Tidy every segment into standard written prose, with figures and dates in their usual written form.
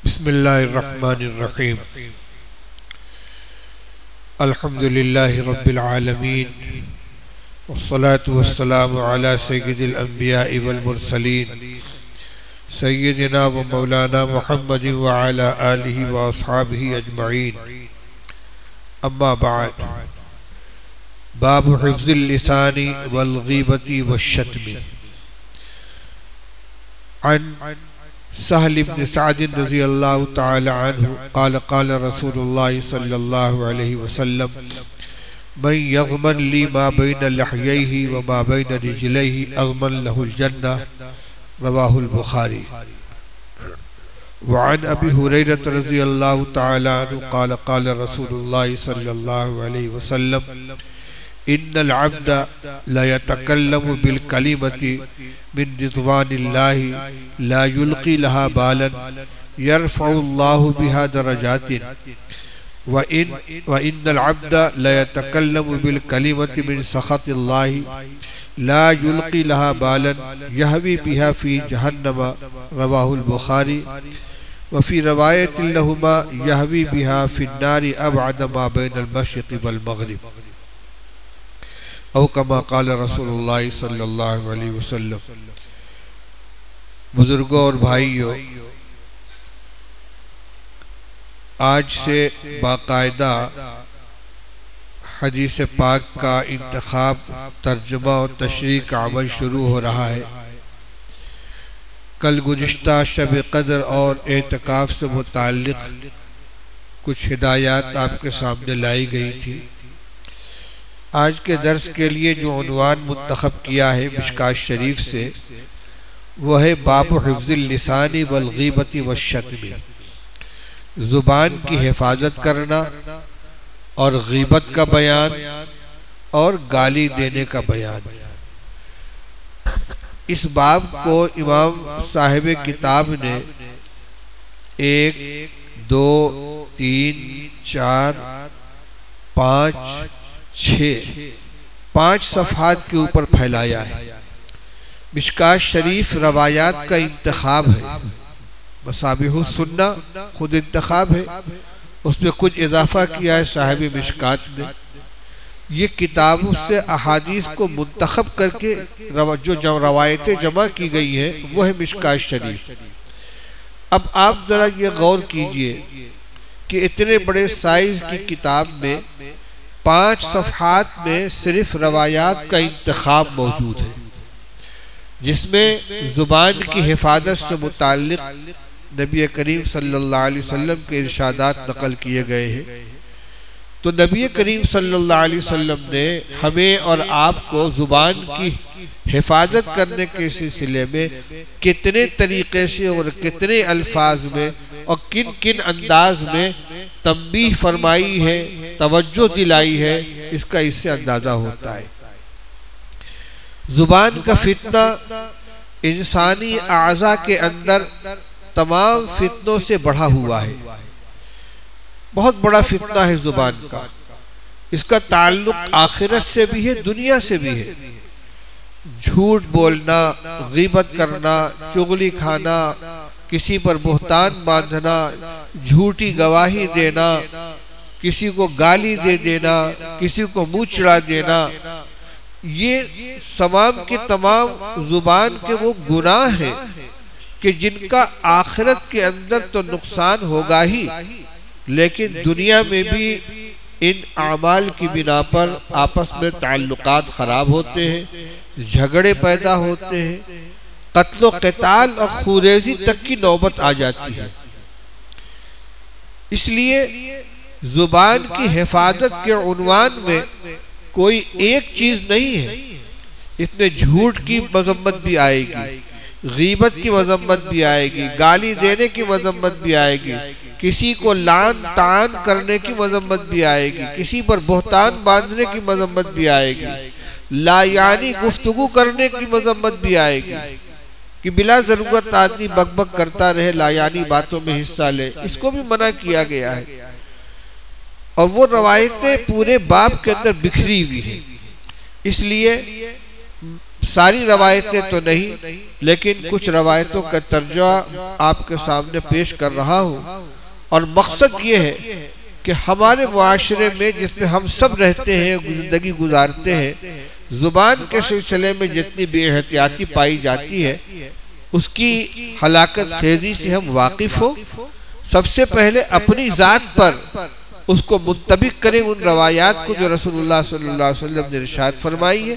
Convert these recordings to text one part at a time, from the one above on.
بسم اللہ الرحمن الرحیم الحمد للہ رب العالمین والصلاة والسلام علی سید الانبیاء والمرسلین سیدنا و مولانا محمد وعلی آلہ واصحابہ اجمعین اما بعد باب حفظ اللسان والغیبت والشتم عن سہل بن سعد رضی اللہ تعالی عنہ قال قال رسول اللہ صلی اللہ علیہ وسلم من یضمن لی ما بین لحییہ وما بین رجلیہ اضمن له الجنہ رواہ البخاری وعن ابی ہریرہ رضی اللہ تعالی عنہ قال قال رسول اللہ صلی اللہ علیہ وسلم ان العبد لا يتكلم بالكلمة من رضوان الله لا يلقي لها بالا يرفع الله بها درجات وإن العبد لا يتكلم بالكلمة من سخط الله لا يلقي لها بالا يهوي بها في جهنم رواه البخاري وفي رواية لهما يهوي بها في النار أبعد ما بين المشرق والمغرب او کما قال رسول اللہ صلی اللہ علیہ وسلم۔ بزرگوں اور بھائیوں، آج سے باقاعدہ حدیث پاک کا انتخاب، ترجمہ اور تشریح کا عمل شروع ہو رہا ہے۔ کل گزشتہ شب قدر اور اعتکاف سے متعلق کچھ ہدایات آپ کے سامنے لائی گئی تھی۔ آج کے درس کے لیے جو عنوان منتخب کیا ہے مشکات شریف سے، وہ ہے باب حفظ اللسان والغیبت والشتم، زبان کی حفاظت کرنا اور غیبت کا بیان اور گالی دینے کا بیان۔ اس باب کو امام صاحب کتاب نے 1 2 3 4 5 6 صفحات کے اوپر پھیلایا ہے۔ مشکات شریف روایات کا انتخاب ہے، مصابیح السنہ خود انتخاب ہے، اس میں کچھ اضافہ کیا ہے صاحب مشکات نے۔ یہ کتابوں سے احادیث کو منتخب کر کے جو روایتیں جمع کی گئی ہیں وہ ہے مشکات شریف۔ اب آپ ذرا یہ غور کیجئے کہ اتنے بڑے سائز کی کتاب میں 5 صفحات میں صرف روایات کا انتخاب موجود ہے، جس میں زبان کی حفاظت سے متعلق نبی کریم صلی اللہ علیہ وسلم کے ارشادات نقل کیے گئے ہیں۔ تو نبی کریم صلی اللہ علیہ وسلم نے ہمیں اور آپ کو زبان کی حفاظت کرنے کے سلسلے میں کتنے طریقے سے اور کتنے الفاظ میں اور کن کن انداز میں تنبیہ فرمائی ہے، توجہ دلائی ہے، اس کا اس سے اندازہ ہوتا ہے۔ زبان کا فتنہ انسانی اعضاء کے اندر تمام فتنوں سے بڑھا ہوا ہے، بہت بڑا فتنہ ہے زبان کا۔ اس کا تعلق آخرت سے بھی ہے، دنیا سے بھی ہے۔ جھوٹ بولنا، غیبت کرنا، چغلی کھانا، کسی پر بہتان باندھنا، جھوٹی گواہی دینا، کسی کو گالی دے دینا، کسی کو منہ چڑھا دینا، یہ تمام کے تمام زبان کے وہ گناہ ہیں کہ جن کا آخرت کے اندر تو نقصان ہوگا ہی، لیکن دنیا میں بھی ان اعمال کی بنا پر آپس میں تعلقات خراب ہوتے ہیں، جھگڑے پیدا ہوتے ہیں، قتل و قتال اور خوریزی تک کی نوبت آ جاتی ہے۔ اس لیے زبان کی حفاظت کے عنوان میں کوئی ایک چیز نہیں ہے، اس میں جھوٹ کی مذمت بھی آئے گی، غیبت کی مذمت بھی آئے گی، گالی دینے کی مذمت بھی آئے گی، کسی کو لعن طعن کرنے کی مذمت بھی آئے گی، کسی پر بہتان باندھنے کی مذمت بھی آئے گی، لا یعنی گفتگو کرنے کی مذمت بھی آئے گی کہ بلا ضرورت آدمی بک بک کرتا رہے، لا یعنی باتوں میں حصہ لے، اس کو بھی منع کیا گیا ہے۔ اور وہ روایتیں پورے باب کے اندر بکھری ہوئی ہیں۔ اس لیے ساری روایتیں تو نہیں لیکن کچھ روایتوں کا ترجمہ آپ کے سامنے پیش کر رہا ہوں، اور مقصد یہ ہے کہ ہمارے معاشرے میں جس میں ہم سب رہتے ہیں، زندگی گزارتے ہیں، زبان کے سلسلے میں جتنی بے احتیاطی پائی جاتی ہے اس کی ہلاکت خیزی سے ہم واقف ہوں۔ سب سے پہلے اپنی ذات پر اس کو منطبق کریں ان روایات کو جو رسول اللہ صلی اللہ علیہ وسلم نے ارشاد فرمائی ہے،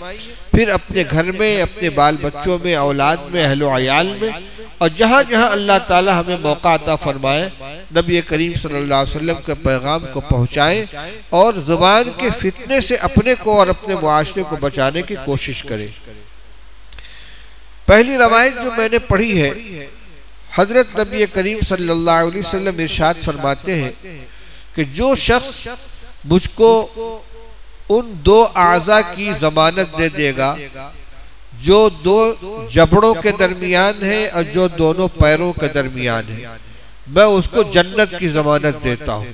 پھر اپنے گھر میں، اپنے بال بچوں میں، اولاد میں، اہل و عیال میں، اور جہاں جہاں اللہ تعالی ہمیں موقع عطا فرمائے نبی کریم صلی اللہ علیہ وسلم کے پیغام کو پہنچائیں اور زبان کے فتنے سے اپنے کو اور اپنے معاشرے کو بچانے کی کوشش کریں۔ پہلی روایت جو میں نے پڑھی ہے، حضرت نبی کریم صلی اللہ علیہ وسلم ارشاد فرماتے ہیں کہ جو شخص مجھ کو ان دو اعضاء کی ضمانت دے دے گا جو دو جبڑوں کے درمیان ہے اور جو دونوں پیروں کے درمیان ہے، میں اس کو جنت کی ضمانت دیتا ہوں۔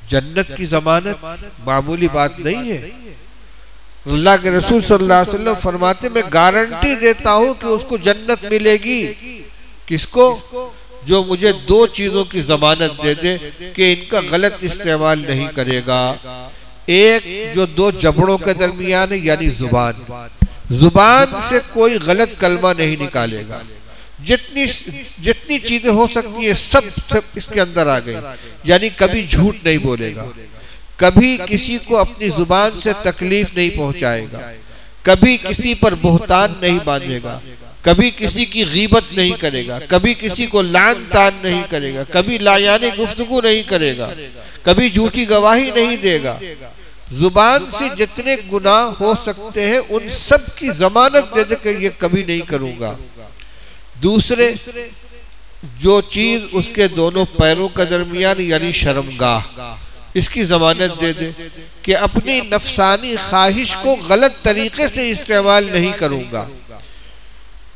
جنت کی ضمانت معمولی بات نہیں ہے۔ اللہ کے رسول صلی اللہ علیہ وسلم فرماتے میں گارنٹی دیتا ہوں کہ اس کو جنت ملے گی۔ کس کو؟ جو مجھے دو چیزوں کی ضمانت دے دے کہ ان کا غلط استعمال نہیں کرے گا۔ ایک جو دو جبڑوں کے درمیان ہے یعنی زبان، زبان سے کوئی غلط کلمہ نہیں نکالے گا، جتنی چیزیں ہو سکتی ہیں سب اس کے اندر آ گئی، یعنی کبھی جھوٹ نہیں بولے گا، کبھی کسی کو اپنی زبان سے تکلیف نہیں پہنچائے گا، کبھی کسی پر بہتان نہیں باندھے گا، کبھی کسی کی غیبت نہیں کرے گا، کبھی کسی کو لعن طعن نہیں کرے گا، کبھی لایانی گفتگو نہیں کرے گا، کبھی جھوٹی گواہی نہیں دے گا۔ زبان سے جتنے گناہ ہو سکتے ہیں ان سب کی ضمانت دے دے کہ یہ کبھی نہیں کروں گا۔ دوسرے جو چیز اس کے دونوں پیروں کے درمیان یعنی شرمگاہ، اس کی ضمانت دے دے کہ اپنی نفسانی خواہش کو غلط طریقے سے استعمال نہیں کروں گا۔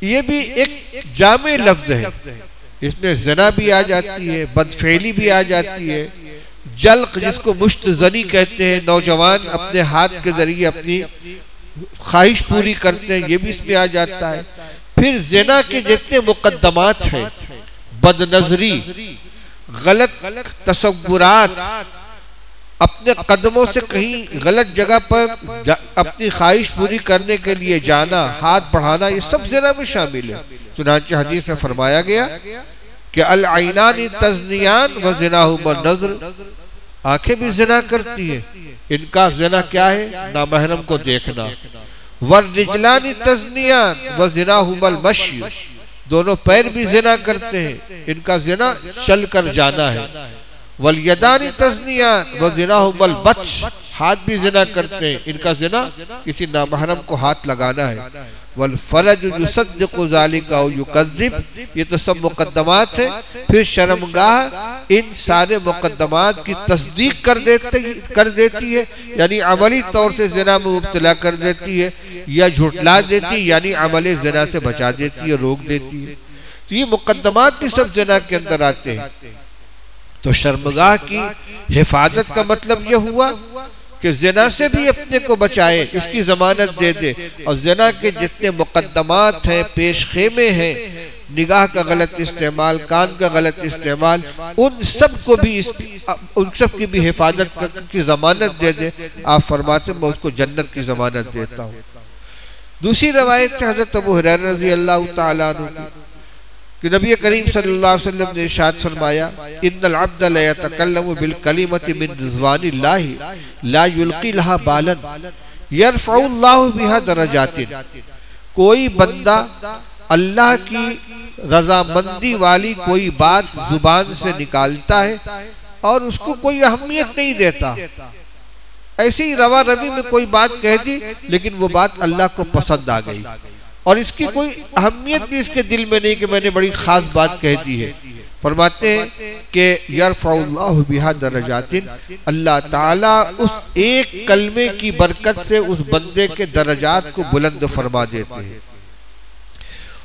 یہ بھی ایک جامع لفظ ہے، اس میں زنا بھی آ جاتی ہے، بدفعلی بھی آ جاتی ہے، جلق جس کو مشت زنی کہتے ہیں، نوجوان اپنے ہاتھ کے ذریعے اپنی خواہش پوری کرتے ہیں، یہ بھی اس میں آ جاتا ہے۔ پھر زنا کے جتنے مقدمات ہیں، بد نظری، غلط تصورات، اپنے قدموں سے کہیں غلط جگہ پر اپنی خواہش پوری کرنے کے لیے جانا، ہاتھ بڑھانا، یہ سب زنا میں شامل ہے۔ چنانچہ حدیث میں فرمایا گیا کہ العینان تزنیان وزناہما النظر، آنکھیں بھی زنا کرتی ہیں، ان کا زنا کیا ہے؟ نامحرم کو دیکھنا۔ والرجلان تزنیان وزناہما المشی، دونوں پیر بھی زنا کرتے ہیں، ان کا زنا چل کر جانا ہے۔ والیدان تزنیان وزناہما البطش، ہاتھ بھی زنا کرتے ہیں، ان کا زنا کسی نامحرم کو ہاتھ لگانا ہے۔ والفرج یصدق ذالک او یکذب، یہ تو سب مقدمات ہیں۔ پھر شرمگاہ ان سارے مقدمات کی تصدیق کر دیتی ہے، یعنی عملی طور سے زنا میں مبتلا کر دیتی ہے، یا جھٹلا دیتی ہے یعنی عمل زنا سے بچا دیتی ہے، روک دیتی ہے۔ تو یہ مقدمات بھی سب زنا کے اندر آتے ہیں۔ تو شرمگاہ کی حفاظت کا مطلب یہ ہوا کہ زنا سے بھی اپنے کو بچائے، اس کی ضمانت دے دے، اور زنا کے جتنے مقدمات ہیں، پیش خیمے ہیں، نگاہ کا غلط استعمال، کان کا غلط استعمال، ان سب کی بھی حفاظت کی ضمانت دے دے۔ آپ فرماتے ہیں میں اس کو جنت کی ضمانت دیتا ہوں۔ دوسری روایت ہے حضرت ابو ہریرہ رضی اللہ تعالیٰ عنہ کی کہ نبی کریم صلی اللہ علیہ وسلم نے ارشاد فرمایا ان العبد لا يتكلم بالكلمة من رضوان الله لا يلقي لها بالا يرفع الله بها درجات، کوئی بندہ اللہ کی رضامندی والی کوئی بات زبان سے نکالتا ہے اور اس کو کوئی اہمیت نہیں دیتا، ایسے ہی روا روی میں کوئی بات کہہ دی لیکن وہ بات اللہ کو پسند آ گئی اور اس کی کوئی اہمیت بھی اس کے دل میں نہیں کہ میں نے بڑی خاص بات کہہ دی ہے۔ فرماتے ہیں کہ یرفع اللہ بہا درجات، اللہ تعالیٰ اس ایک کلمے کی برکت سے اس بندے کے درجات کو بلند فرما دیتے ہیں۔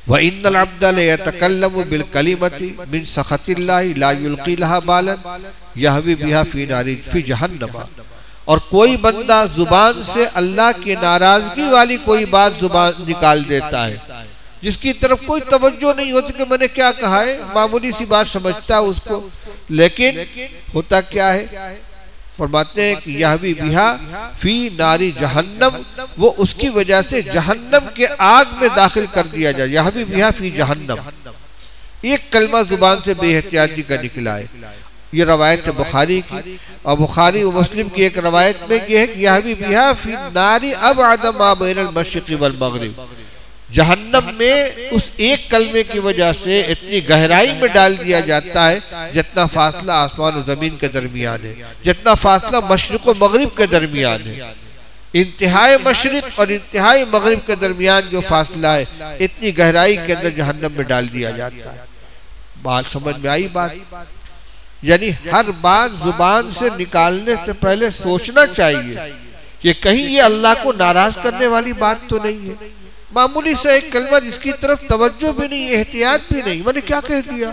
وَإِنَّ الْعَبْدَ لَيَتَكَلَّمُ بِالْكَلِمَةِ مِنْ سَخَطِ اللَّهِ لَا يُلْقِي لَهَا بَالًا يَهْوِي بِهَا فِي نَارٍ فِي جَهَنَّمَ اور کوئی بندہ زبان سے اللہ کی ناراضگی والی کوئی بات زبان نکال دیتا ہے جس کی طرف کوئی توجہ نہیں ہوتی کہ میں نے کیا کہا ہے، معمولی سی بات سمجھتا ہے اس کو، لیکن ہوتا کیا ہے، فرماتے ہیں کہ یہوی بہا فی ناری جہنم، وہ اس کی وجہ سے جہنم کے آگ میں داخل کر دیا جائے، یہوی بہا فی جہنم۔ ایک کلمہ زبان سے بے احتیاطی کا نکلا ہے، یہ روایت ہے بخاری کی، اور بخاری و مسلم کی ایک روایت میں یہ ہے کہ یہوی بہا فی ناری ابعد ما بین المشرق والمغرب، جہنم میں اس ایک کلمے کی وجہ سے اتنی گہرائی میں ڈال دیا جاتا ہے جتنا فاصلہ آسمان و زمین کے درمیان ہے، جتنا فاصلہ مشرق و مغرب کے درمیان ہے، انتہائی مشرق اور انتہائی مغرب کے درمیان جو فاصلہ ہے اتنی گہرائی کے اندر جہنم میں ڈال دیا جاتا ہے۔ بات سمجھ میں آئی بات؟ یعنی ہر بات زبان سے نکالنے سے پہلے سوچنا چاہیے کہ کہیں یہ اللہ کو ناراض کرنے والی بات تو نہیں ہے، معمولی سے ایک کلمہ جس کی طرف توجہ بھی نہیں، احتیاط بھی نہیں، میں نے کیا کہہ دیا،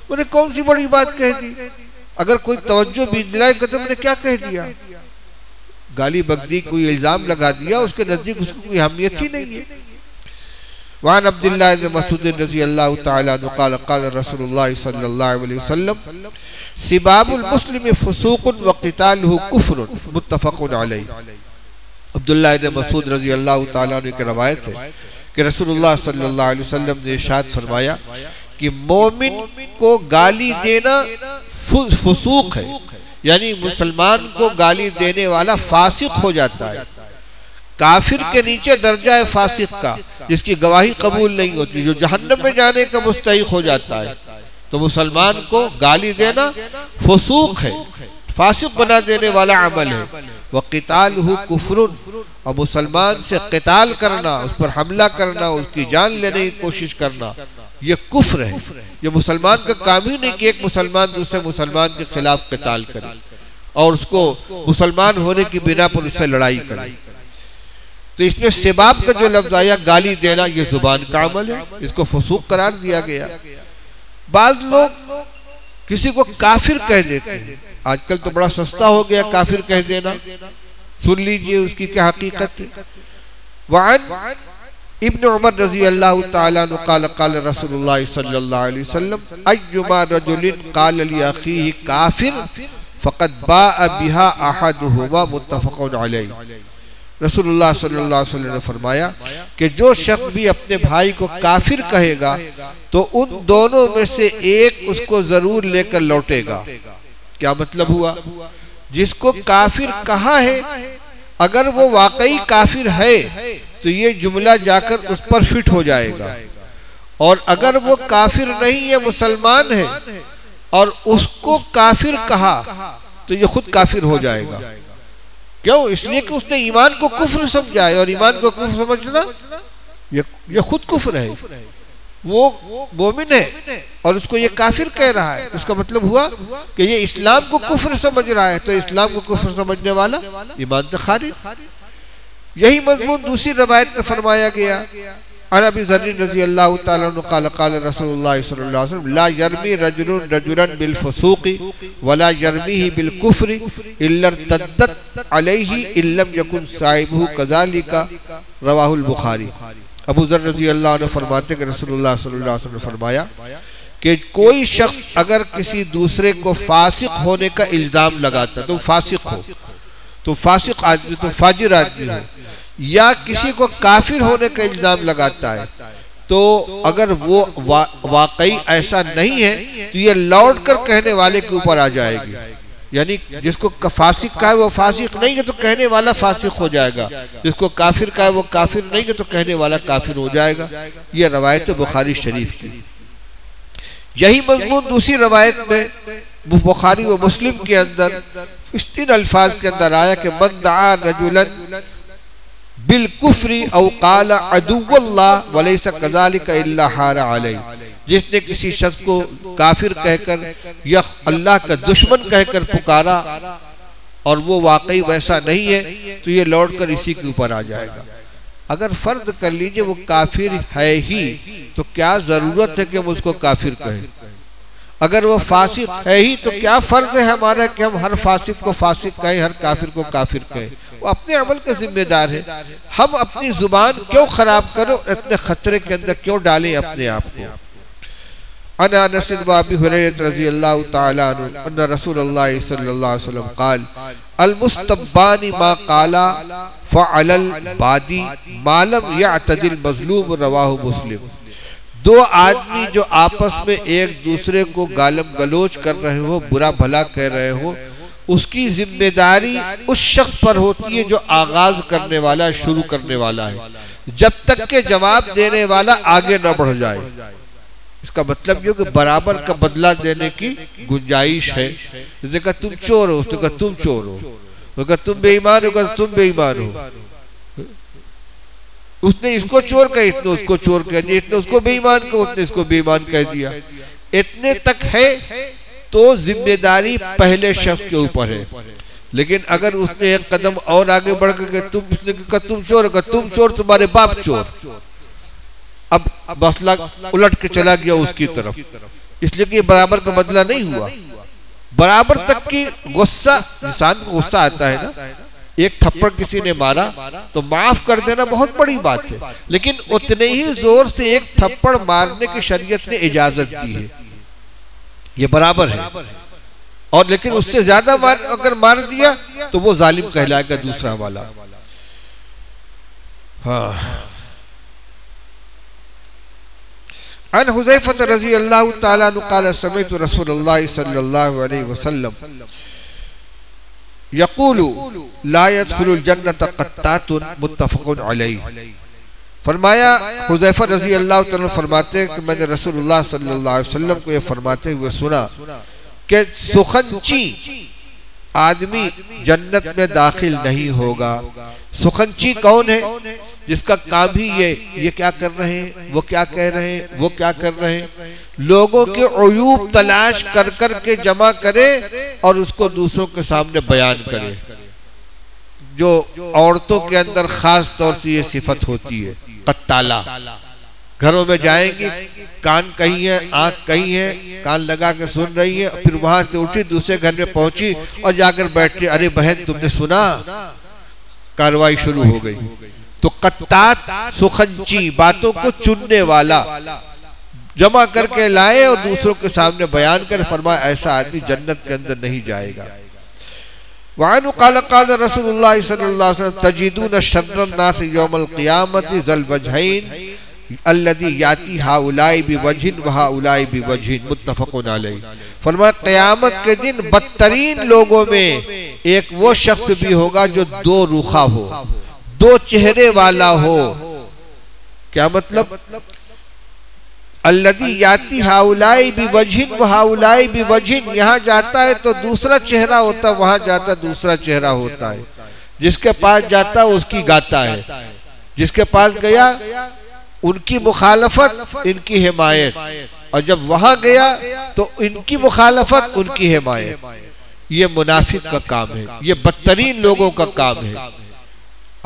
میں نے کون سی بڑی بات کہہ دی، اگر کوئی توجہ بھی دلائے کہ میں نے کیا کہہ دیا، گالی بگدی کوئی الزام لگا دیا، اس کے نزدیک اس کو کوئی اہمیت ہی نہیں ہے۔ وعن عبداللہ بن مسعود رضی اللہ تعالیٰ عنہ قال قال رسول اللہ صلی اللہ علیہ وسلم سباب المسلم فسوق وقتالہ کفر متفق علیہ۔ عبداللہ بن مسعود رضی اللہ تعالیٰ عنہ کی روایت ہے کہ رسول اللہ صلی اللہ علیہ وسلم نے ارشاد فرمایا کہ مومن کو گالی دینا فسوق ہے، یعنی مسلمان کو گالی دینے والا فاسق ہو جاتا ہے، کافر کے نیچے درجہ ہے فاسق کا، جس کی گواہی قبول نہیں ہوتی، جو جہنم میں جانے کا مستحق ہو جاتا ہے۔ تو مسلمان کو گالی دینا فسوق ہے، فاسق بنا دینے والا عمل ہے۔ وَقِتَالُهُ كُفْرٌ، اور مسلمان سے قتال کرنا، اس پر حملہ کرنا، اس کی جان لینے کی کوشش کرنا، یہ کفر ہے۔ یہ مسلمان کا کام ہی نہیں کہ ایک مسلمان دوسرے مسلمان کے خلاف قتال کرے اور اس کو مسلمان ہونے کی بنا پر اس سے لڑائی کرے۔ تو اس میں سباب کا جو لفظ آیا گالی دینا، یہ زبان کا عمل ہے، اس کو فسوق قرار دیا گیا۔ بعض لوگ کسی کو کافر کہہ دیتے ہیں، آج کل تو بڑا سستا ہو گیا کافر کہہ دینا، سن لیجئے اس کی کیا حقیقت ہے۔ وعن ابن عمر رضی اللہ تعالیٰ عنہ قال قال رسول اللہ صلی اللہ علیہ وسلم ایما رجل قال لأخیہ کافر فقد باء بها احدہما متفق علیہ۔ رسول اللہ صلی اللہ علیہ وسلم نے فرمایا کہ جو شخص بھی اپنے بھائی کو کافر کہے گا تو ان دونوں میں سے ایک اس کو ضرور لے کر لوٹے گا۔ کیا مطلب ہوا؟ جس کو کافر کہا ہے اگر وہ واقعی کافر ہے تو یہ جملہ جا کر اس پر فٹ ہو جائے گا، اور اگر وہ کافر نہیں ہے مسلمان ہے اور اس کو کافر کہا تو یہ خود کافر ہو جائے گا۔ کیوں؟ اس لیے کہ اس نے ایمان کو کفر سمجھا ہے، اور ایمان کو کفر سمجھنا یہ خود کفر ہے، وہ مومن ہے اور اس کو یہ کافر کہہ رہا ہے، اس کا مطلب ہوا کہ یہ اسلام کو کفر سمجھ رہا ہے، تو اسلام کو کفر سمجھنے والا ایمان سے خارج۔ یہی مضمون دوسری روایت میں فرمایا گیا، عن ابی ذر رضی اللہ تعالیٰ عنہ قال قال رسول اللہ صلی اللہ علیہ وسلم لا یرمی رجل رجلا بالفسوق ولا یرمیہ بالکفر الا ارتدت علیہ ان لم یکن صاحبہ کذالک، رواہ البخاری۔ ابو ذر رضی اللہ عنہ فرماتے کہ رسول اللہ صلی اللہ علیہ وسلم نے فرمایا کہ کوئی شخص اگر کسی دوسرے کو فاسق ہونے کا الزام لگاتا ہے، تو فاسق ہو، تو فاسق آدمی، تو فاجر آدمی ہو، یا کسی کو کافر ہونے کا الزام لگاتا ہے، تو اگر وہ واقعی ایسا نہیں ہے تو یہ لوٹ کر کہنے والے کے اوپر آ جائے گی، یعنی جس کو فاسق کہا ہے وہ فاسق نہیں ہے تو کہنے والا فاسق ہو جائے گا، جس کو کافر کہا ہے وہ کافر نہیں ہے تو کہنے والا کافر ہو جائے گا۔ یہ روایت بخاری شریف کی۔ یہی مضمون دوسری روایت میں بخاری و مسلم کے اندر ان الفاظ کے اندر آیا کہ من دعا رجلا بالکفر او قال عدو اللہ ولیس کذالک الا حار علیہ، جس نے کسی شخص کو کافر کہہ کر یا اللہ کا دشمن کہہ کر پکارا اور وہ واقعی ویسا نہیں ہے تو یہ لوٹ کر اسی کے اوپر آ جائے گا۔ اگر فرض کر لیجئے وہ کافر ہے ہی تو کیا ضرورت ہے کہ ہم اس کو کافر کہیں؟ اگر وہ فاسق ہے ہی تو کیا فرض ہے ہمارا کہ ہم ہر فاسق کو فاسق کہیں، ہر کافر کو کافر کہیں؟ وہ اپنے عمل کے ذمہ دار ہے. ہم اپنی زبان کیوں خراب کرو، اتنے خطرے کے اندر کیوں ڈالیں اپنے آپ کو؟ عن انس و ابی ہریرہ رضی اللہ تعالی عنہ ان رسول اللہ صلی اللہ علیہ وسلم قال المستبان ما قالا فعل البادی ما لم یعتد المظلوم. رواہ مسلم. دو آدمی جو آپس میں ایک دوسرے کو گالم گلوچ کر رہے ہو، برا بھلا کہہ رہے ہو، اس کی ذمہ داری اس شخص پر ہوتی ہے جو آغاز کرنے والا، شروع کرنے والا ہے، جب تک کہ جواب دینے والا آگے نہ بڑھ جائے. اس کا مطلب یہ کہ برابر کا بدلہ دینے کی گنجائش ہے. اس نے کہا تم چور ہو، اس نے کہا تم چور ہو، اس نے کہا تم بے ایمان ہو، کہا تم بے ایمان ہو. اس نے اس کو چور کہا، اس نے اس کو چور کہہ دیا، اس نے اس کو بے ایمان کہا، اس نے اس کو بے ایمان کہہ دیا. اتنے تک ہے تو ذمہ داری پہلے شخص کے اوپر ہے. لیکن اگر اس نے ایک قدم اور آگے بڑھ کر کہ تم چور ہو، تم چور، تمہارے باپ چور، اب مسئلہ الٹ کے چلا گیا اس کی طرف، اس لیے کہ یہ برابر کا بدلہ نہیں ہوا. برابر تک کی غصہ، انسان کو غصہ آتا ہے نا، ایک تھپڑ کسی نے مارا تو معاف کر دینا بہت بڑی بات ہے، لیکن اتنے ہی زور سے ایک تھپڑ مارنے کی شریعت نے اجازت دی ہے، یہ برابر ہے. اور لیکن اس سے زیادہ اگر مار دیا تو وہ ظالم کہلائے گا دوسرا والا. ہاں. عن حذیفہ رضی اللہ تعالیٰ عنہ قال سمعت رسول اللہ صلی اللہ علیہ وسلم یقول لا يدخل الجنة قطات متفق علیہ. فرمایا حذیفہ رضی اللہ تعالیٰ عنہ فرماتے کہ میں نے رسول اللہ صلی اللہ علیہ وسلم کو یہ فرماتے ہوئے سنا کہ سخنچی آدمی جنت میں داخل نہیں ہوگا. سخنچی کون ہے؟ جس کا کام ہی یہ کیا کر رہے ہیں، وہ کیا کہہ رہے ہیں، وہ کیا کر رہے ہیں، لوگوں کے عیوب تلاش کر کر کے جمع کرے اور اس کو دوسروں کے سامنے بیان کرے. جو عورتوں کے اندر خاص طور سے یہ صفت ہوتی ہے، قتالہ. گھروں میں جائیں گی، کان کہیں ہے، آنکھ کہیں ہے، کان لگا کے سن رہی ہے، پھر وہاں سے اٹھی دوسرے گھر میں پہنچی اور جا کر بیٹھ کے ارے بہن تم نے سنا، کاروائی شروع ہو گئی. تو قطات سخنچی، باتوں کو چننے والا، جمع کر کے لائے اور دوسروں کے سامنے بیان کر. فرمایا ایسا آدمی جنت کے اندر نہیں جائے گا. وعنہ قال قال رسول اللہ صلی اللہ علیہ وسلم تجدون شر الناس یوم القیامت ذا الوجہین الذی یاتی ہؤلاء بوجہ وہؤلاء بوجہ. متفق علیہ. فرمایا قیامت کے دن بدترین لوگوں میں ایک وہ شخص بھی ہوگا جو دو رخا ہو، دو چہرے والا ہو. کیا مطلب؟ الذی یاتی ہؤلاء بوجہ وہؤلاء بوجہ، یہاں جاتا ہے تو دوسرا چہرہ ہوتا، وہاں جاتا دوسرا چہرہ ہوتا ہے. جس کے پاس جاتا اس کی گاتا ہے، جس کے پاس گیا ان کی مخالفت ان کی حمایت، اور جب وہاں گیا تو ان کی مخالفت ان کی حمایت. یہ منافق کا کام ہے، یہ بدترین لوگوں کا کام ہے.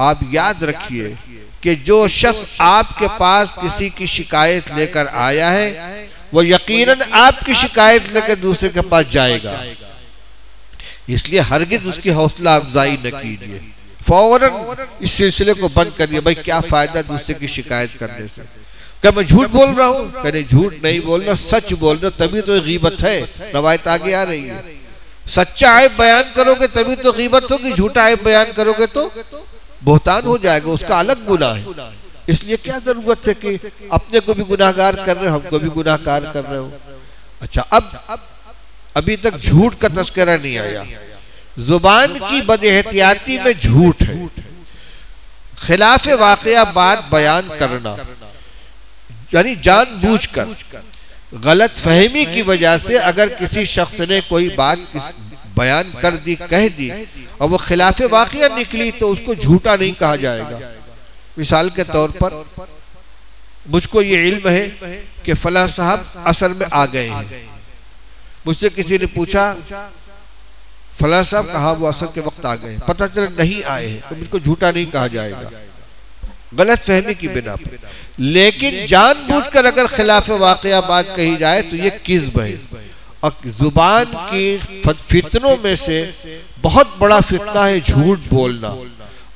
آپ یاد رکھیے کہ جو شخص آپ کے پاس کسی کی شکایت لے کر آیا ہے وہ یقیناً آپ کی شکایت لے کر دوسرے کے پاس جائے گا. اس لیے ہرگز اس کی حوصلہ افزائی نہ کیجیے، فوراً اس سلسلے کو بند کریے. بھائی کیا فائدہ دوسرے کی شکایت کرنے سے؟ کیا میں جھوٹ بول رہا ہوں؟ کہ جھوٹ نہیں بول رہا، سچ بول رہا، تبھی تو غیبت ہے. روایت آگے آ رہی ہے. سچا عیب بیان کرو گے تبھی تو غیبت ہوگی، جھوٹا عیب بیان کرو گے تو بہتان ہو جائے گا، اس کا الگ گناہ ہے. اس لیے کیا ضرورت ہے کہ اپنے کو بھی گناہگار کر رہے ہو، ہم کو بھی گناہگار کر رہے ہو. اچھا، ابھی تک جھوٹ کا تذکرہ نہیں آیا. زبان کی بد احتیاطی میں جھوٹ ہے، خلاف واقعہ بات بیان کرنا، یعنی جان بوجھ کر غلط فہمی کی وجہ سے اگر کسی شخص نے کوئی بات بیان کر دی، کہہ دی اور وہ خلاف واقعہ نکلی تو اس کو جھوٹا نہیں کہا جائے گا. مثال کے طور پر مجھ کو یہ علم ہے کہ فلاں صاحب عصر میں آ گئے ہیں. مجھ سے کسی نے پوچھا فلاں صاحب کہاں؟ وہ عصر کے وقت آ گئے ہیں. پتہ چلا نہیں آئے ہیں تو مجھ کو جھوٹا نہیں کہا جائے گا، غلط فہمی کی بنا پر. لیکن جان بوجھ کر اگر خلاف واقعہ بات کہی جائے تو یہ کذب ہے. اور زبان کی فتنوں میں سے بہت بڑا فتنہ ہے جھوٹ بولنا،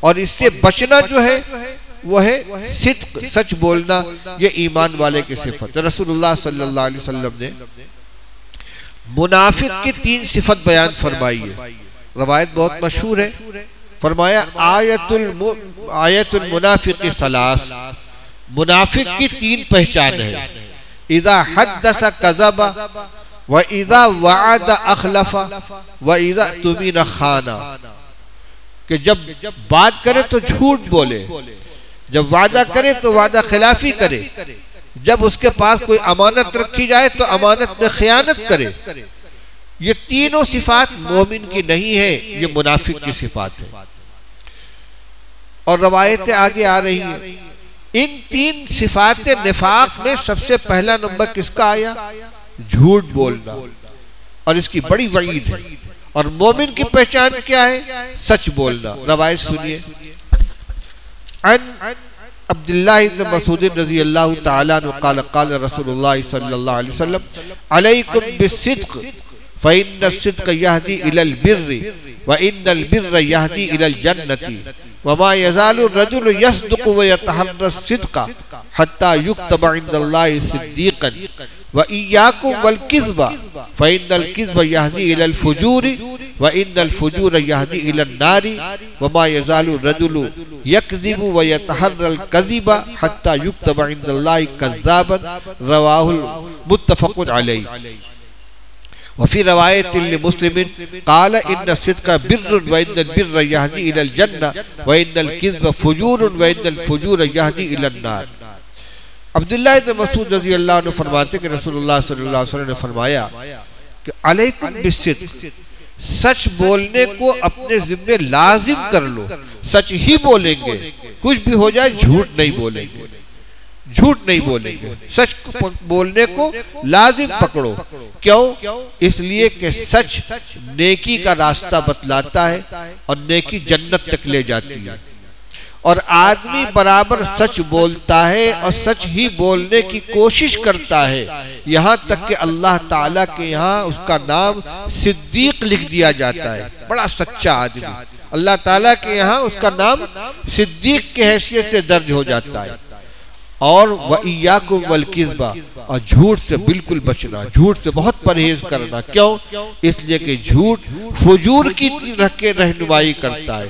اور اس سے بچنا جو ہے وہ ہے صدق، سچ بولنا. یہ ایمان والے کی صفت ہے. رسول اللہ صلی اللہ علیہ وسلم نے منافق کی 3 صفت بیان فرمائی ہے. روایت بہت مشہور ہے. فرمایا آیت المنافق ثلاث، منافق کی 3 پہچان ہے. اذا حدث کذب واذا وعد اخلف واذا اؤتمن خان، کہ جب بات کرے تو جھوٹ بولے، جب وعدہ کرے تو وعدہ خلافی کرے، جب اس کے پاس کوئی امانت رکھی جائے تو امانت میں خیانت کرے. یہ تینوں صفات مومن کی نہیں ہے، یہ منافق کی صفات ہے. اور روایتیں آگے آ رہی ہیں. ان 3 صفات نفاق میں سب سے پہلا نمبر کس کا آیا؟ جھوٹ بولنا، اور اس کی بڑی وعید ہے. اور مومن کی پہچان کیا ہے؟ سچ بولنا. روایت سنیے. عن عبداللہ بن مسعود رضی اللہ تعالیٰ عنہ قال قال رسول اللہ صلی اللہ علیہ وسلم علیکم بالصدق فإن الصدق يهدي إلى البر وإن البر يهدي إلى الجنة وما يزال الرجل يصدق ويتحرى الصدق حتى يكتب عند الله صديقا وإياكم والكذب فإن الكذب يهدي إلى الفجور وإن الفجور يهدي إلى النار وما يزال الرجل يكذب ويتحرى الكذب حتى يكتب عند الله كذابا رواه متفق عليه. وفي رواية لمسلم قال إن الصدق بر وإن البر يهدي إلى الجنة وإن الكذب فجور وإن الفجور يهدي إلى النار. عبداللہ بن مسعود رضی اللہ عنہ فرماتے کہ رسول اللہ صلی اللہ علیہ وسلم نے فرمایا کہ علیکم بالصدق، سچ بولنے کو اپنے ذمہ لازم کر لو. سچ ہی بولیں گے، کچھ بھی ہو جائے جھوٹ نہیں بولیں گے، جھوٹ نہیں بولیں گے. سچ بولنے کو لازم پکڑو. کیوں؟ اس لیے کہ سچ نیکی کا راستہ بتلاتا ہے اور نیکی جنت تک لے جاتی ہے. اور آدمی برابر سچ بولتا ہے اور سچ ہی بولنے کی کوشش کرتا ہے، یہاں تک کہ اللہ تعالیٰ کے یہاں اس کا نام صدیق لکھ دیا جاتا ہے. بڑا سچا آدمی، اللہ تعالیٰ کے یہاں اس کا نام صدیق کی حیثیت سے درج ہو جاتا ہے. اور وَإِيَّاكُمْ وَالْكِذْبَ، اور جھوٹ سے بالکل بچنا، جھوٹ سے بہت پرہیز کرنا. کیوں؟ اس لیے کہ جھوٹ فجور کی رہنمائی کرتا ہے.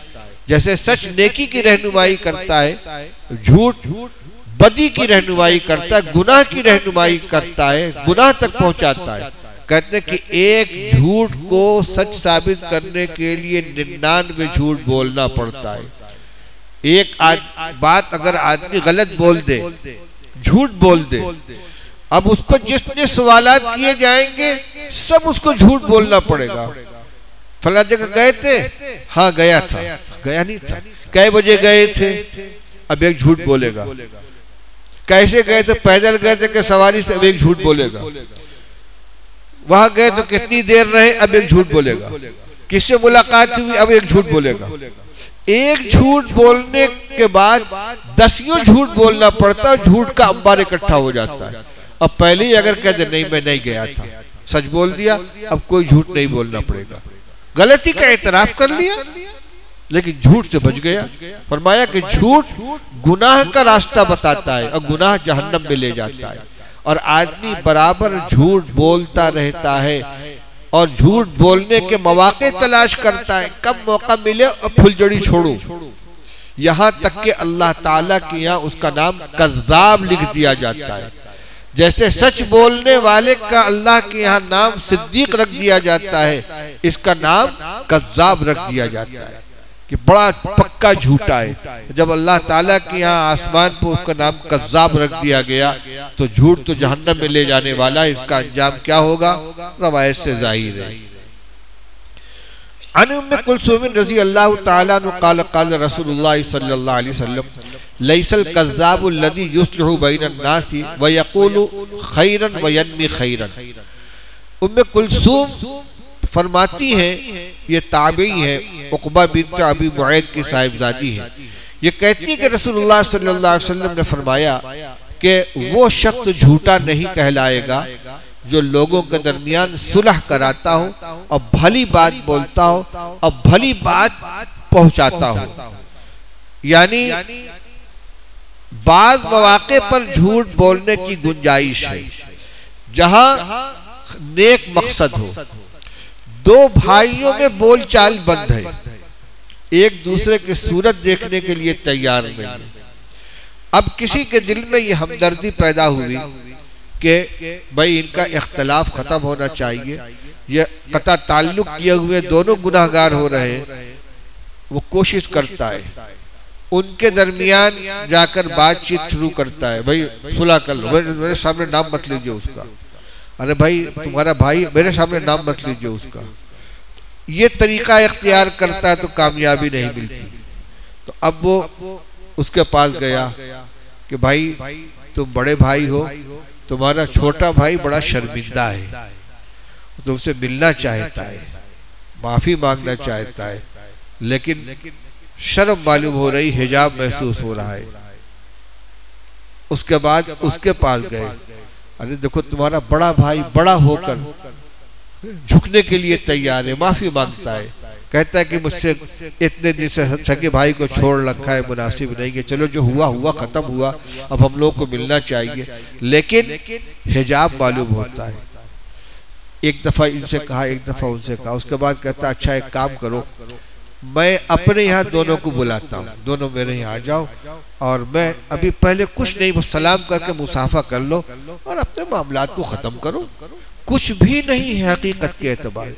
جیسے سچ نیکی کی رہنمائی کرتا ہے، جھوٹ بدی کی رہنمائی کرتا ہے، گناہ کی رہنمائی کرتا ہے، گناہ تک پہنچاتا ہے. کہتے ہیں کہ ایک جھوٹ کو سچ ثابت کرنے کے لیے 99 جھوٹ بولنا پڑتا ہے. ایک بات اگر آدمی غلط بول دے، جھوٹ بول دے، اب اس پر جتنے سوالات کیے جائیں گے سب اس کو جھوٹ بولنا پڑے گا. فلاں جگہ گئے تھے؟ ہاں گیا تھا. گیا نہیں تھا. کئے بجے گئے تھے؟ اب ایک جھوٹ بولے گا. کیسے گئے تھے؟ پیدل گئے تھے کہ سواری سے؟ اب ایک جھوٹ بولے گا. وہاں گئے تو کتنی دیر رہے؟ اب ایک جھوٹ بولے گا. کس سے ملاقات ہوئی؟ اب ایک جھوٹ بولے گا. ایک جھوٹ بولنے کے بعد 10 جھوٹ بولنا پڑتا ہے، جھوٹ کا انبار اکٹھا ہو جاتا ہے. اب پہلے ہی اگر کہہ دے نہیں میں نہیں گیا تھا، سچ بول دیا، اب کوئی جھوٹ نہیں بولنا پڑے گا. غلطی کا اعتراف کر لیا لیکن جھوٹ سے بچ گیا. فرمایا کہ جھوٹ گناہ کا راستہ بتاتا ہے اور گناہ جہنم میں لے جاتا ہے. اور آدمی برابر جھوٹ بولتا رہتا ہے اور جھوٹ بولنے کے مواقع تلاش کرتا ہے. کب موقع ملے اور پھلجڑی چھوڑو. یہاں تک کہ اللہ تعالیٰ کے یہاں اس کا نام کذاب لکھ دیا جاتا ہے. جیسے سچ بولنے والے کا اللہ کے یہاں نام صدیق رکھ دیا جاتا ہے، اس کا نام کذاب رکھ دیا جاتا ہے کہ بڑا پکا جھوٹا ہے. جب اللہ تعالیٰ کے یہاں آسمان پر اس کا نام کذاب رکھ دیا گیا تو جھوٹ تو جہنم میں لے جانے والا ہے. اس کا انجام کیا ہوگا؟ روایت سے ظاہر ہے. عن ام کلثوم رضی اللہ تعالیٰ عنہ قال قال رسول اللہ صلی اللہ علیہ وسلم لیس الکذاب الذی یصلح بین الناس ویقول خیرا وینمی خیرا. ام کلثوم فرماتی ہیں، یہ تابعی ہے، عقبہ بنت ابی معیط کی صاحبزادی ہیں. یہ کہتی ہے کہ رسول اللہ صلی اللہ علیہ وسلم نے فرمایا کہ وہ شخص جھوٹا نہیں کہلائے گا جو لوگوں کے درمیان صلح کراتا ہو اور بھلی بات بولتا ہو اور بھلی بات پہنچاتا ہو. یعنی بعض مواقع پر جھوٹ بولنے کی گنجائش ہے جہاں نیک مقصد ہو. دو بھائیوں میں بول چال بند ہے, ایک دوسرے کی صورت دیکھنے کے لیے تیار نہیں. اب کسی کے دل میں یہ ہمدردی پیدا ہوئی کہ بھائی ان کا اختلاف ختم ہونا چاہیے, یہ قطع تعلق کیے ہوئے دونوں گناہگار ہو رہے ہیں. وہ کوشش کرتا ہے ان کے درمیان جا کر بات چیت شروع کرتا ہے, بھائی صلح کر لو, میرے سامنے نام مت لیجئے اس کا, ارے بھائی تمہارا بھائی میرے سامنے نام مت لیجئے اس کا. یہ طریقہ اختیار کرتا ہے تو کامیابی نہیں ملتی. تو اب وہ اس کے پاس گیا کہ بھائی تم بڑے بھائی ہو, تمہارا چھوٹا بھائی بڑا شرمندہ ہے, تم سے ملنا چاہتا ہے, معافی مانگنا چاہتا ہے, لیکن شرم معلوم ہو رہی, حجاب محسوس ہو رہا ہے. اس کے بعد اس کے پاس گئے, ارے دیکھو تمہارا بڑا بھائی بڑا ہو کر جھکنے کے لیے تیار ہے, معافی مانگتا ہے, کہتا ہے کہ مجھ سے اتنے دن سے سگے بھائی کو چھوڑ رکھا ہے, مناسب نہیں ہے, چلو جو ہوا ہوا ختم ہوا, اب ہم لوگ کو ملنا چاہیے, لیکن حجاب معلوم ہوتا ہے. ایک دفعہ ان سے کہا, ایک دفعہ ان سے کہا, اس کے بعد کہتا اچھا ایک کام کرو, میں اپنے یہاں دونوں کو بلاتا ہوں, دونوں میرے یہاں آ جاؤ, اور میں ابھی پہلے کچھ نہیں بس سلام کر کے مصافحہ کر لو اور اپنے معاملات کو ختم کرو. کچھ بھی نہیں ہے حقیقت کے اعتبار,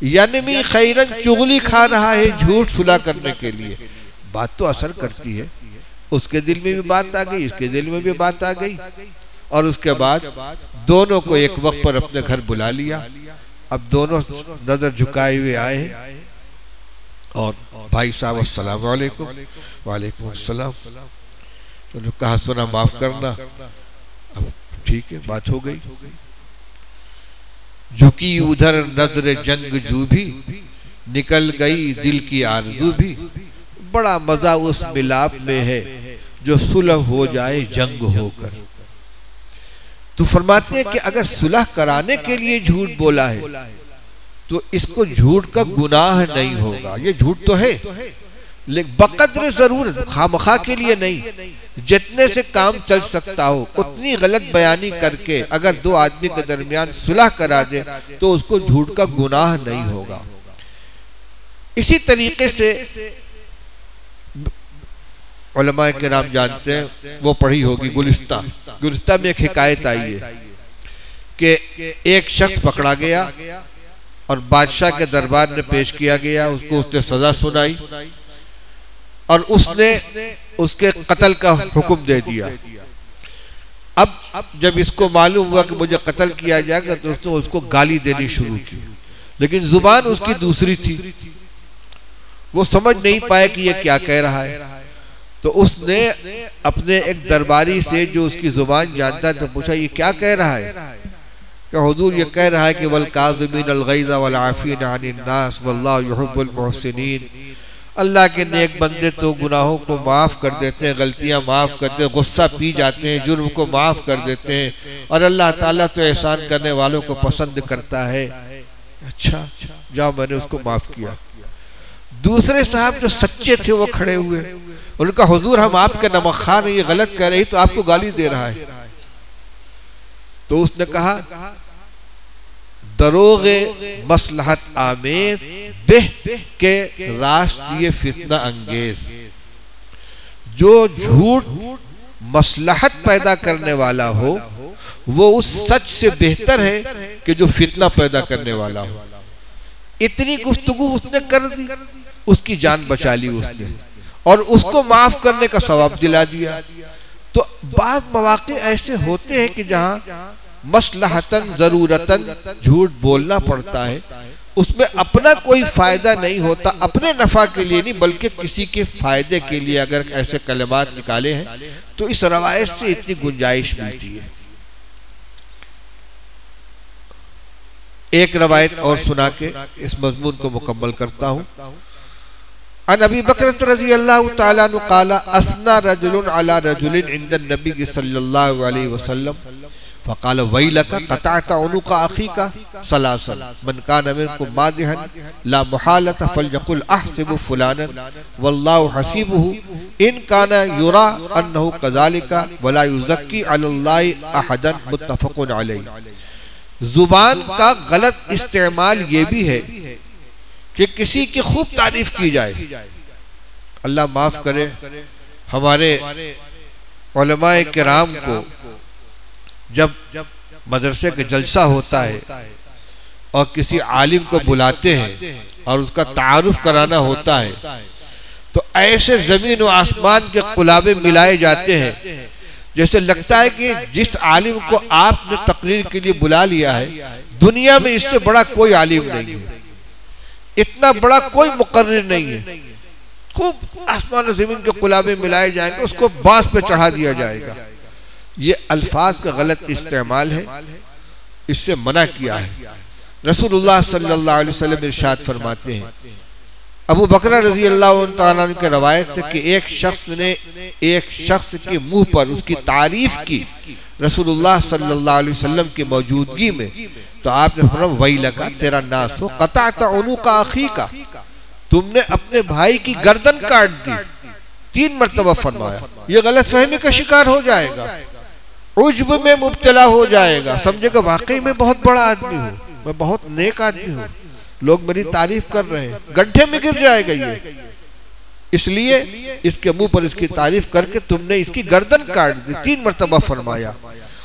یعنی خیرن چغلی کھا رہا ہے جھوٹ صلح کرنے کے لیے. بات تو اثر کرتی ہے, اس کے دل میں بھی بات آ گئی, اس کے دل میں بھی بات آ گئی, اور اس کے بعد دونوں کو ایک وقت پر اپنے گھر بلا لیا. اب دونوں نظر جھکائے ہوئے آئے ہیں, اور بھائی صاحب السلام علیکم. وعلیکم السلام. تو کہا سنا معاف کرنا, اب ٹھیک ہے بات ہو گئی. جھکی ادھر نظر جنگ جو بھی, نکل گئی دل کی آرزو بھی, بڑا مزہ اس ملاپ میں ہے جو صلح ہو جائے جنگ ہو کر. تو فرماتے ہیں کہ اگر صلح کرانے کے لیے جھوٹ بولا ہے تو اس کو جھوٹ کا گناہ نہیں ہوگا. یہ جھوٹ تو ہے لیکن بقدر ضرورت, خامخواہ کے لیے نہیں. جتنے سے کام چل سکتا ہو اتنی غلط بیانی کر کے اگر دو آدمی کے درمیان صلح کرا دے تو اس کو جھوٹ کا گناہ نہیں ہوگا. اسی طریقے سے علماء کرام جانتے ہیں, وہ پڑھی ہوگی گلستہ, گلستہ میں ایک حکایت آئی ہے کہ ایک شخص پکڑا گیا اور بادشاہ کے دربار میں پیش کیا گیا, اس کو اس نے سزا سنائی اور اس نے اس کے قتل کا حکم دے دیا. اب جب اس کو معلوم ہوا کہ مجھے قتل کیا جائے گا تو اس نے اس کو گالی دینی شروع کی, لیکن زبان اس کی دوسری تھی, وہ سمجھ نہیں پائے کہ یہ کیا کہہ رہا ہے. تو اس نے اپنے ایک درباری سے جو اس کی زبان جانتا تھا پوچھا یہ کیا کہہ رہا ہے؟ کہ حضور یہ کہہ رہا ہے کہ وَالْقَاظِمِينَ الْغَيْظَ وَالْعَافِينَ عَنِ النَّاسِ وَاللَّهُ يُحِبُّ الْمُحْسِنِينَ. اللہ کے نیک بندے تو گناہوں کو معاف کر دیتے ہیں, غلطیاں معاف کرتے ہیں, غصہ پی جاتے ہیں, جرم کو معاف کر دیتے ہیں, اور اللہ تعالیٰ تو احسان کرنے والوں کو پسند کرتا ہے. اچھا جاؤ میں نے اس کو معاف کیا. دوسرے صاحب جو سچے تھے وہ کھڑے ہوئے, ان کا حضور ہم آپ کے نمک خان یہ غلط کہہ رہی تو آپ کو گالی دے رہا ہے. تو اس نے کہا دروغ مصلحت آمیز بہ کے راست یہ فتنہ انگیز. جو جھوٹ مصلحت پیدا کرنے والا ہو وہ اس سچ سے بہتر ہے کہ جو فتنہ پیدا کرنے والا ہو. اتنی گفتگو اس نے کر دی, اس کی جان بچا لی اس نے, اور اس کو معاف کرنے کا ثواب دلا دیا. تو بعض مواقع ایسے ہوتے ہیں کہ جہاں مصلحتاً ضرورتاً جھوٹ بولنا پڑتا ہے, اس میں اپنا کوئی فائدہ نہیں ہوتا, اپنے نفع کے لیے نہیں بلکہ کسی کے فائدے کے لیے اگر ایسے کلمات نکالے ہیں تو اس روایت سے اتنی گنجائش ملتی ہے. ایک روایت اور سنا کے اس مضمون کو مکمل کرتا ہوں. عن ابی بکر رضی اللہ تعالیٰ عنہ قال اسنا رجل علی رجل عند النبی صلی اللہ علیہ وسلم فقال ویلک قطعت عنق اخیک ثلاثا من کان منکم مادحا لا محالۃ فلیقل احسب فلانا واللہ حسیبہ ان کان یرا انہ کذالک ولا یزکی علی اللہ احدا متفق علیہ۔ زبان کا غلط استعمال یہ بھی ہے کہ کسی کی خوب تعریف کی جائے۔ اللہ معاف کرے، ہمارے علماء کرام کو جب مدرسے کا جلسہ ہوتا ہے اور کسی عالم کو بلاتے ہیں اور اس کا تعارف کرانا ہوتا ہے تو ایسے زمین و آسمان کے قلابے ملائے جاتے ہیں جیسے لگتا ہے کہ جس عالم کو آپ نے تقریر کے لیے بلا لیا ہے دنیا میں اس سے بڑا کوئی عالم نہیں ہے، اتنا بڑا کوئی مقرر نہیں ہے۔ خوب آسمان و زمین کے قلابے ملائے جائیں گے، اس کو بانس پہ چڑھا دیا جائے گا۔ یہ الفاظ کا غلط استعمال ہے، اس سے منع کیا ہے۔ رسول اللہ صلی اللہ علیہ وسلم ارشاد فرماتے ہیں، ابو بکر رضی اللہ عنہ کی روایت ہے کہ ایک شخص نے ایک شخص کے منہ پر اس کی تعریف کی رسول اللہ صلی اللہ علیہ وسلم کی موجودگی میں، تو آپ نے فرمایا ویلک تیرا ناس ہو قطعت عنق اخیک، تم نے اپنے بھائی کی گردن کاٹ دی۔ 3 مرتبہ فرمایا۔ یہ غلط فہمی کا شکار ہو جائے گا، عجب میں مبتلا ہو جائے گا، سمجھے کہ واقعی میں بہت بڑا آدمی ہوں، میں بہت نیک آدمی ہوں، لوگ میری تعریف کر رہے ہیں، گڈھے میں گر جائے گا یہ۔ اس لیے اس کے منہ پر اس کی تعریف کر کے تم نے اس کی گردن کاٹ دی۔ 3 مرتبہ فرمایا۔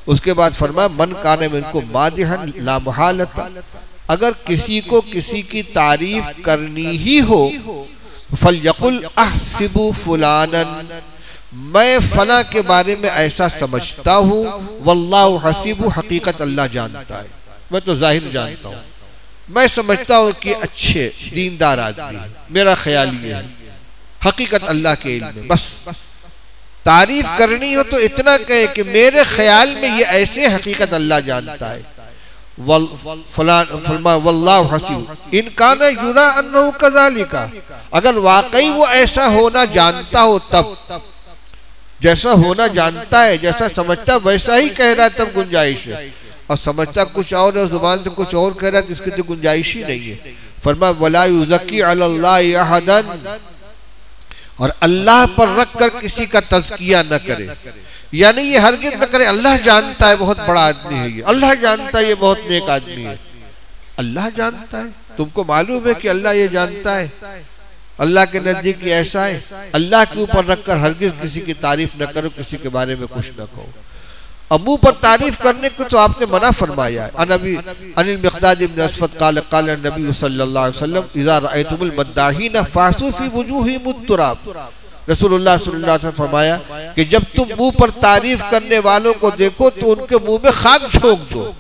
اس کے بعد فرمایا من کان منکم مادحا لا محالۃ، اگر کسی کو کسی کی تعریف کرنی ہی ہو فلیقل احسب فلانا، میں فلاں کے بارے میں ایسا سمجھتا ہوں، واللہ حسیب، حقیقت اللہ جانتا ہے، میں تو ظاہر جانتا ہوں، میں سمجھتا ہوں کہ اچھے دیندار آدمی، میرا خیال یہ ہے، حقیقت اللہ کے علم میں۔ بس تعریف کرنی ہو تو اتنا کہے کہ میرے خیال میں یہ ایسے، حقیقت اللہ جانتا ہے۔ واللہ حسیب ان کان یرا انہ کذالک، اگر واقعی وہ ایسا ہونا جانتا ہو، تب جیسا ہونا جانتا ہے، جیسا سمجھتا ویسا ہی کہہ رہا ہے، تب گنجائش ہے، اور سمجھتا کچھ اور ہے، زبان سے کچھ اور کہہ رہا ہے، تو اس کی تو گنجائش ہی نہیں ہے۔ فرمایا ولا یزکی علی اللہ احدا، اور اللہ پر رکھ کر کسی کا تزکیہ نہ کرے، یعنی یہ ہرگز نہ کرے اللہ جانتا ہے بہت بڑا آدمی ہے یہ، اللہ جانتا ہے یہ بہت نیک آدمی ہے۔ اللہ جانتا ہے، تم کو معلوم ہے کہ اللہ یہ جانتا ہے، اللہ کے نزدیک یہ ایسا ہے، اللہ کے اوپر رکھ کر ہرگز کسی کی تعریف نہ کرو، کسی کے بارے میں کچھ نہ کہو۔ اب منہ پر تعریف کرنے کو تو آپ نے منع فرمایا ہے۔ عن المقداد بن اسود قال قال النبی صلی اللہ علیہ وسلم اذا رأيتم المداحین فاحسوا فی وجوہہم التراب، رسول اللہ صلی اللہ علیہ وسلم فرمایا کہ جب تم منہ پر تعریف کرنے والوں کو دیکھو تو ان کے منہ میں خاک جھونک دو۔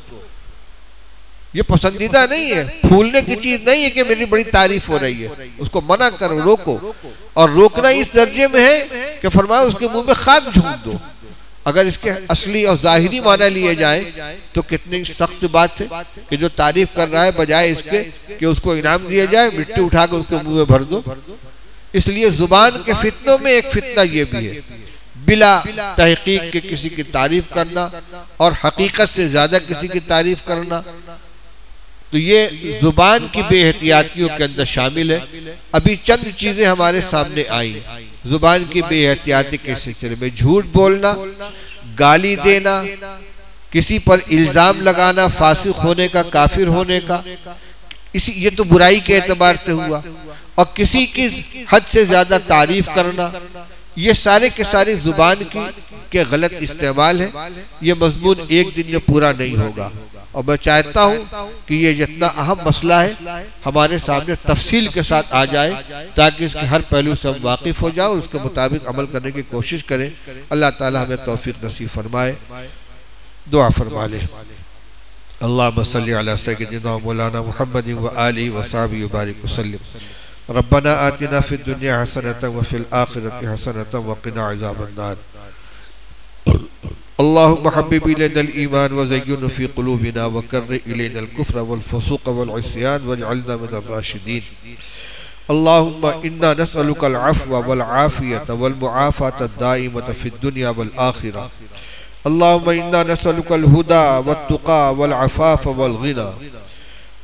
یہ پسندیدہ نہیں ہے، پھولنے کی چیز نہیں ہے کہ میری بڑی تعریف ہو رہی ہے، اس کو منع کرو، روکو، اور روکنا اس درجے میں ہے کہ فرمایا اس کے منہ میں خاک جھونک دو۔ اگر اس کے اصلی اور ظاہری معنی لیے جائیں تو کتنی سخت بات ہے کہ جو تعریف کر رہا ہے بجائے اس کے کہ اس کو انعام دیا جائے، مٹی اٹھا کے اس کے منہ میں بھر دو۔ اس لیے زبان کے فتنوں میں ایک فتنہ یہ بھی ہے، بلا تحقیق کے کسی کی تعریف کرنا اور حقیقت سے زیادہ کسی کی تعریف کرنا، تو یہ زبان کی بے احتیاطیوں کے اندر شامل ہے۔ ابھی چند چیزیں ہمارے سامنے آئیں زبان کی بے احتیاطی کے سلسلے میں، جھوٹ بولنا، گالی دینا، کسی پر الزام لگانا فاسق ہونے کا، کافر ہونے کا، یہ تو برائی کے اعتبار سے ہوا، اور کسی کی حد سے زیادہ تعریف کرنا، یہ سارے کے سارے زبان کے غلط استعمال ہے۔ یہ مضمون ایک دن میں پورا نہیں ہوگا، اور میں چاہتا ہوں کہ یہ جتنا اہم مسئلہ ہے ہمارے سامنے تفصیل کے ساتھ آ جائے تاکہ اس کے ہر پہلو سے ہم واقف ہو جائیں اور اس کے مطابق عمل کرنے کی کوشش کریں۔ اللہ تعالی ہمیں توفیق نصیب فرمائے۔ دعا فرما لیں۔ اللہم صلی علی سیدنا مولانا محمد وآلہ وصحبہ وبارک وسلم۔ ربنا آتنا فی الدنیا حسنۃ وفی الآخرۃ حسنۃ وقنا عذاب النار۔ اللهم حبب إلينا الإيمان وزينه في قلوبنا وكره إلينا الكفر والفسوق والعصيان واجعلنا من الراشدين. اللهم إنا نسألك العفو والعافية والمعافاة الدائمة في الدنيا والآخرة. اللهم إنا نسألك الهدى والتقى والعفاف والغنى.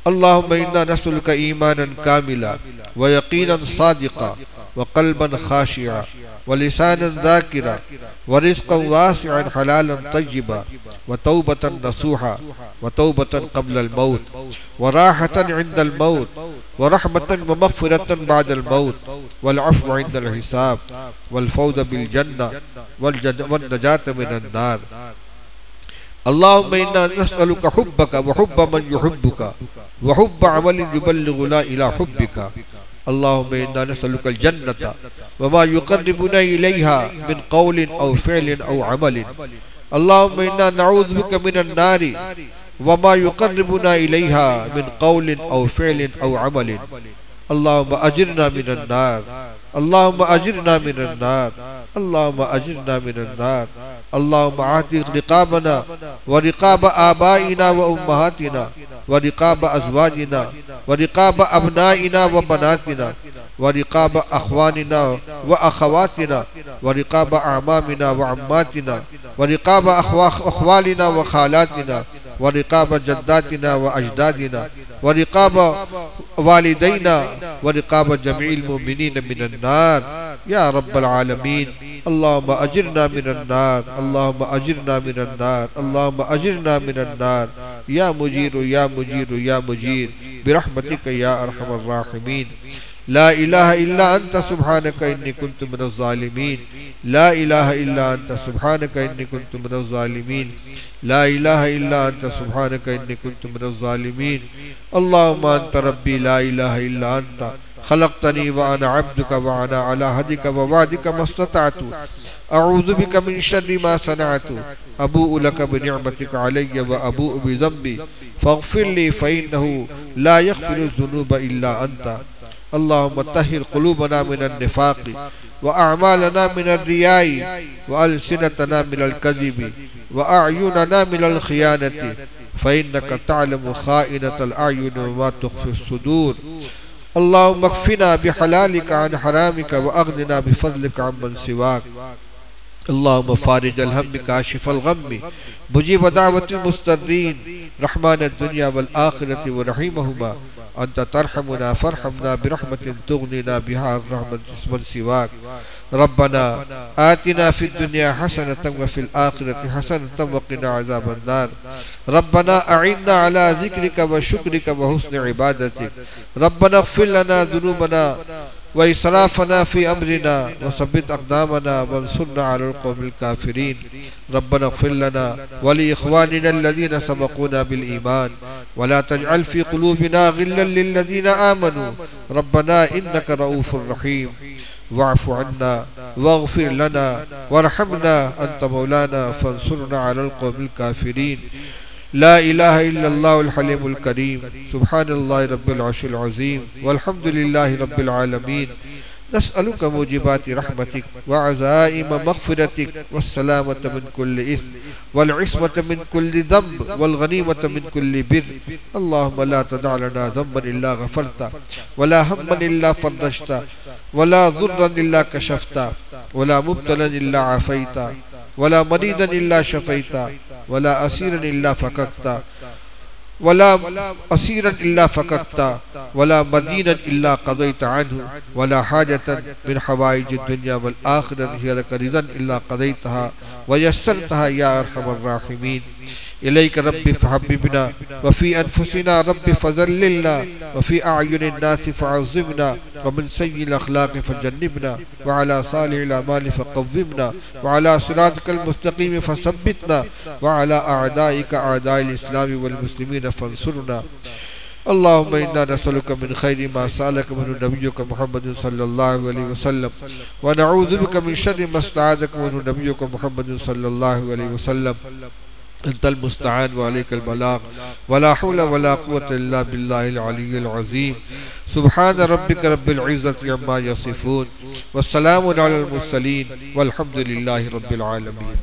اللهم إنا نسألك إيمانا كاملا ويقينا صادقا وقلبا خاشعا ولسانا ذاكرا ورزقا واسعا حلالا طيبا وتوبة نصوحا وتوبة قبل الموت وراحة عند الموت ورحمة ومغفرة بعد الموت والعفو عند الحساب والفوز بالجنة والنجاة من النار. اللهم إنا نسألك حبك وحب من يحبك وحب عمل يبلغنا إلى حبك. اللهم إنا نسألك الجنة وما يقربنا إليها من قول أو فعل أو عمل. اللهم إنا نعوذ بك من النار وما يقربنا إليها من قول أو فعل أو عمل. اللهم أجرنا من النار. اللهم أجرنا من النار. اللهم أجرنا من النار. اللهم اعتق رقابنا ورقاب آبائنا وأمهاتنا ورقاب أزواجنا ورقاب أبنائنا وبناتنا ورقاب أخواننا وأخواتنا ورقاب أعمامنا وعماتنا ورقاب أخوالنا وخالاتنا ورقاب جداتنا وأجدادنا ورقاب والدينا ورقاب جميع المؤمنين من النار يا رب العالمين. اللهم أجرنا من النار. اللهم أجرنا من النار. اللهم أجرنا من النار يا مجير يا مجير يا مجير برحمتك يا أرحم الراحمين. لا إله إلا أنت سبحانك إني كنت من الظالمين. لا إله إلا أنت سبحانك إني كنت من الظالمين. لا إله إلا أنت سبحانك إني كنت من الظالمين. اللهم أنت ربي لا إله إلا أنت خلقتني وأنا عبدك وأنا على هديك ووعدك ما استطعت أعوذ بك من شر ما صنعت أبوء لك بنعمتك علي وأبوء بذنبي فاغفر لي فإنه لا يغفر الذنوب إلا أنت. اللهم طهر قلوبنا من النفاق وأعمالنا من الرياء وألسنتنا من الكذب وأعيننا من الخيانة فإنك تعلم خائنة الأعين وما تخفي الصدور. اللهم اكفنا بحلالك عن حرامك وأغننا بفضلك عمن سواك. اللهم فارج الهم كاشف الغم مجيب دعوة المضطرين رحمن الدنيا والآخرة ورحيمهما أنت ترحمنا فارحمنا برحمة تغنينا بها الرحمة من سواك. ربنا آتنا في الدنيا حسنة وفي الآخرة حسنة وقنا عذاب النار. ربنا أعنا على ذكرك وشكرك وحسن عبادتك. ربنا اغفر لنا ذنوبنا وإسرافنا في أمرنا وثبت أقدامنا وانصرنا على القوم الكافرين. ربنا اغفر لنا ولإخواننا الذين سبقونا بالإيمان ولا تجعل في قلوبنا غلا للذين آمنوا ربنا إنك رؤوف رحيم. واعف عنا واغفر لنا وارحمنا أنت مولانا فانصرنا على القوم الكافرين. لا إله إلا الله الحليم الكريم. سبحان الله رب العرش العظيم والحمد لله رب العالمين. نسألك موجبات رحمتك وعزائم مغفرتك والسلامة من كل إثم والعصمة من كل ذنب والغنيمة من كل بر. اللهم لا تدع لنا ذنبا إلا غفرت ولا هما إلا فرجت ولا ضرا إلا كشفت ولا مبتلا إلا عافيت ولا مريضا إلا شفيت ولا أسيرا إلا فككت ولا أسيرا إلا فككت ولا مدينا إلا قضيت عنه ولا حاجة من حوائج الدنيا والآخرة هي لك رضا إلا قضيتها ويسرتها يا أرحم الراحمين. إليك ربي فحببنا وفي أنفسنا ربي فذللنا وفي أعين الناس فعظمنا ومن سيء الأخلاق فجنبنا وعلى صالح الأعمال فقومنا وعلى صراطك المستقيم فثبتنا وعلى أعدائك أعداء الإسلام والمسلمين فانصرنا. اللهم إنا نسألك من خير ما سألك منه نبيك محمد صلى الله عليه وسلم ونعوذ بك من شر ما استعاذك منه نبيك محمد صلى الله عليه وسلم. أنت المستعان وعليك البلاغ ولا حول ولا قوة إلا بالله العلي العظيم. سبحان ربك رب العزة عما يصفون والسلام على المرسلين والحمد لله رب العالمين.